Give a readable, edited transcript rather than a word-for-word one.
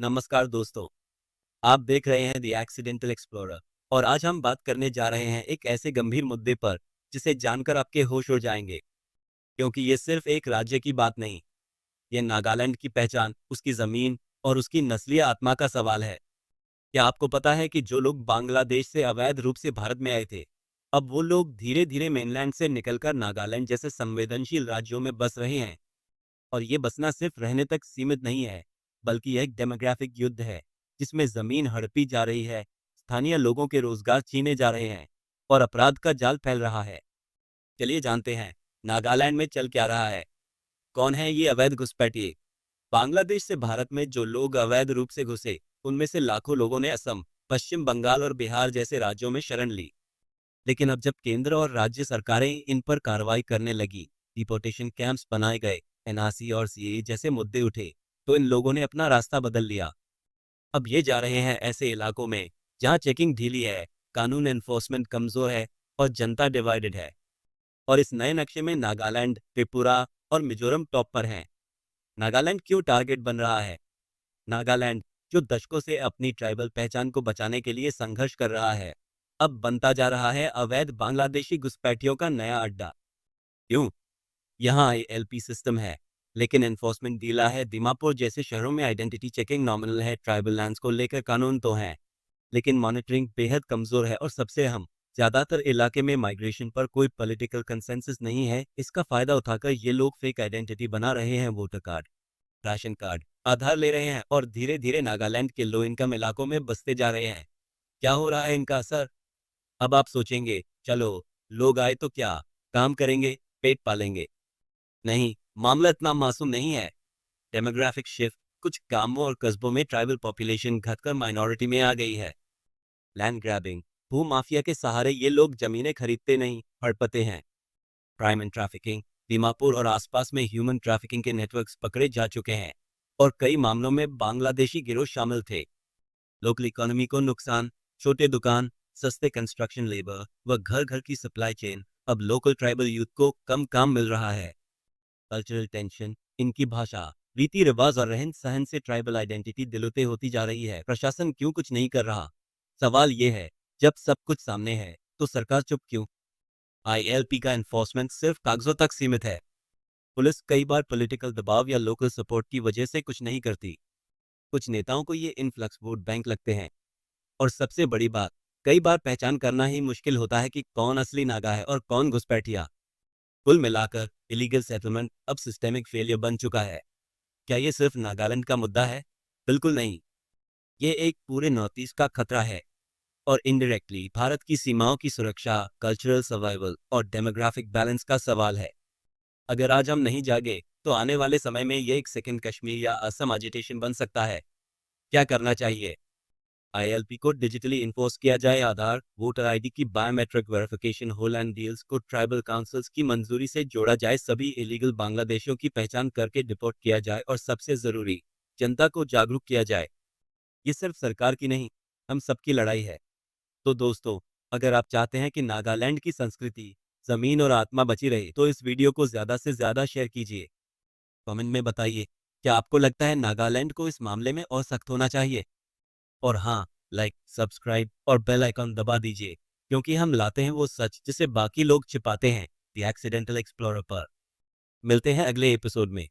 नमस्कार दोस्तों। आप देख रहे हैं द एक्सीडेंटल एक्सप्लोरर और आज हम बात करने जा रहे हैं एक ऐसे गंभीर मुद्दे पर जिसे जानकर आपके होश उड़ जाएंगे, क्योंकि ये सिर्फ एक राज्य की बात नहीं, ये नागालैंड की पहचान, उसकी ज़मीन और उसकी नस्लीय आत्मा का सवाल है। क्या आपको पता है कि जो लोग बांग्लादेश से अवैध रूप से भारत में आए थे, अब वो लोग धीरे धीरे मेनलैंड से निकलकर नागालैंड जैसे संवेदनशील राज्यों में बस रहे हैं। और ये बसना सिर्फ रहने तक सीमित नहीं है, बल्कि यह एक डेमोग्राफिक युद्ध है जिसमें जमीन हड़पी जा रही है, स्थानीय लोगों के रोजगार छीने जा रहे हैं और अपराध का जाल फैल रहा है। चलिए जानते हैं, नागालैंड में चल क्या रहा है। कौन है ये अवैध घुसपैठिए? बांग्लादेश से भारत में जो लोग अवैध रूप से घुसे, उनमें से लाखों लोगों ने असम, पश्चिम बंगाल और बिहार जैसे राज्यों में शरण ली। लेकिन अब जब केंद्र और राज्य सरकारें इन पर कार्रवाई करने लगी, डिपोर्टेशन कैंप्स बनाए गए, एनआरसी और सीएए जैसे मुद्दे उठे, तो इन लोगों ने अपना रास्ता बदल लिया। अब ये जा रहे हैं ऐसे इलाकों में जहां चेकिंग ढीली है, कानून एनफोर्समेंट कमजोर है और जनता डिवाइडेड है। और इस नए नक्शे में नागालैंड, त्रिपुरा और मिजोरम टॉप पर हैं। नागालैंड क्यों टारगेट बन रहा है? नागालैंड, जो दशकों से अपनी ट्राइबल पहचान को बचाने के लिए संघर्ष कर रहा है, अब बनता जा रहा है अवैध बांग्लादेशी घुसपैठियों का नया अड्डा। क्यों? यहाँ आईएलपी सिस्टम है, लेकिन एनफोर्समेंट ढीला है। दीमापुर जैसे शहरों में आइडेंटिटी चेकिंग नॉमिनल है, ट्राइबल लैंड्स को लेकर कानून तो हैं, लेकिन मॉनिटरिंग बेहद कमजोर है। और सबसे अहम, ज्यादातर इलाके में माइग्रेशन पर कोई पॉलिटिकल कंसेंसस नहीं है। इसका फायदा उठाकर ये लोग फेक आइडेंटिटी बना रहे हैं, वोटर कार्ड, राशन कार्ड, आधार ले रहे हैं और धीरे धीरे नागालैंड के लो इनकम इलाकों में बसते जा रहे हैं। क्या हो रहा है इनका असर? अब आप सोचेंगे, चलो लोग आए तो क्या, काम करेंगे, पेट पालेंगे। नहीं, मामला इतना मासूम नहीं है। डेमोग्राफिक शिफ्ट, कुछ गांवों और कस्बों में ट्राइबल पॉपुलेशन घटकर माइनॉरिटी में आ गई है। लैंड ग्रैबिंग, भू माफिया के सहारे ये लोग जमीनें खरीदते नहीं, हड़पते हैं। क्राइम एंड ट्रैफिकिंग, दीमापुर और आसपास में ह्यूमन ट्रैफिकिंग के नेटवर्क्स पकड़े जा चुके हैं और कई मामलों में बांग्लादेशी गिरोह शामिल थे। लोकल इकोनॉमी को नुकसान, छोटे दुकान, सस्ते कंस्ट्रक्शन लेबर व घर घर की सप्लाई चेन, अब लोकल ट्राइबल यूथ को कम काम मिल रहा है। कल्चरल टेंशन, इनकी भाषा, रीति रिवाज और रहन सहन से ट्राइबल आइडेंटिटी दिलुते होती जा रही है। प्रशासन क्यों कुछ नहीं कर रहा? सवाल ये है, जब सब कुछ सामने है तो सरकार चुप क्यों? आईएलपी का एनफोर्समेंट सिर्फ कागजों तक सीमित है। पुलिस कई बार पॉलिटिकल दबाव या लोकल सपोर्ट की वजह से कुछ नहीं करती। कुछ नेताओं को ये इनफ्लक्स वोट बैंक लगते हैं। और सबसे बड़ी बात, कई बार पहचान करना ही मुश्किल होता है कि कौन असली नागा है और कौन घुसपैठिया। कुल मिलाकर इलीगल सेटलमेंट अब सिस्टेमिक फेलियर बन चुका है। क्या ये सिर्फ नागालैंड का मुद्दा है? बिल्कुल नहीं, ये एक पूरे नॉर्थ ईस्ट का खतरा है और इनडायरेक्टली भारत की सीमाओं की सुरक्षा, कल्चरल सर्वाइवल और डेमोग्राफिक बैलेंस का सवाल है। अगर आज हम नहीं जागे तो आने वाले समय में ये एक सेकंड कश्मीर या असम एजिटेशन बन सकता है। क्या करना चाहिए? आईएलपी को डिजिटली इन्फोर्स किया जाए, आधार, वोटर आईडी की बायोमेट्रिक वेरिफिकेशन हो, लैंड डील्स को ट्राइबल काउंसिल्स की मंजूरी से जोड़ा जाए, सभी इलीगल बांग्लादेशियों की पहचान करके डिपोर्ट किया जाए और सबसे जरूरी, जनता को जागरूक किया जाए। ये सिर्फ सरकार की नहीं, हम सबकी लड़ाई है। तो दोस्तों, अगर आप चाहते हैं कि नागालैंड की संस्कृति, जमीन और आत्मा बची रहे, तो इस वीडियो को ज्यादा से ज्यादा शेयर कीजिए। कमेंट में बताइए, क्या आपको लगता है नागालैंड को इस मामले में और सख्त होना चाहिए? और हाँ, लाइक, सब्सक्राइब और बेल आइकन दबा दीजिए, क्योंकि हम लाते हैं वो सच जिसे बाकी लोग छिपाते हैं। द एक्सीडेंटल एक्सप्लोरर पर मिलते हैं अगले एपिसोड में।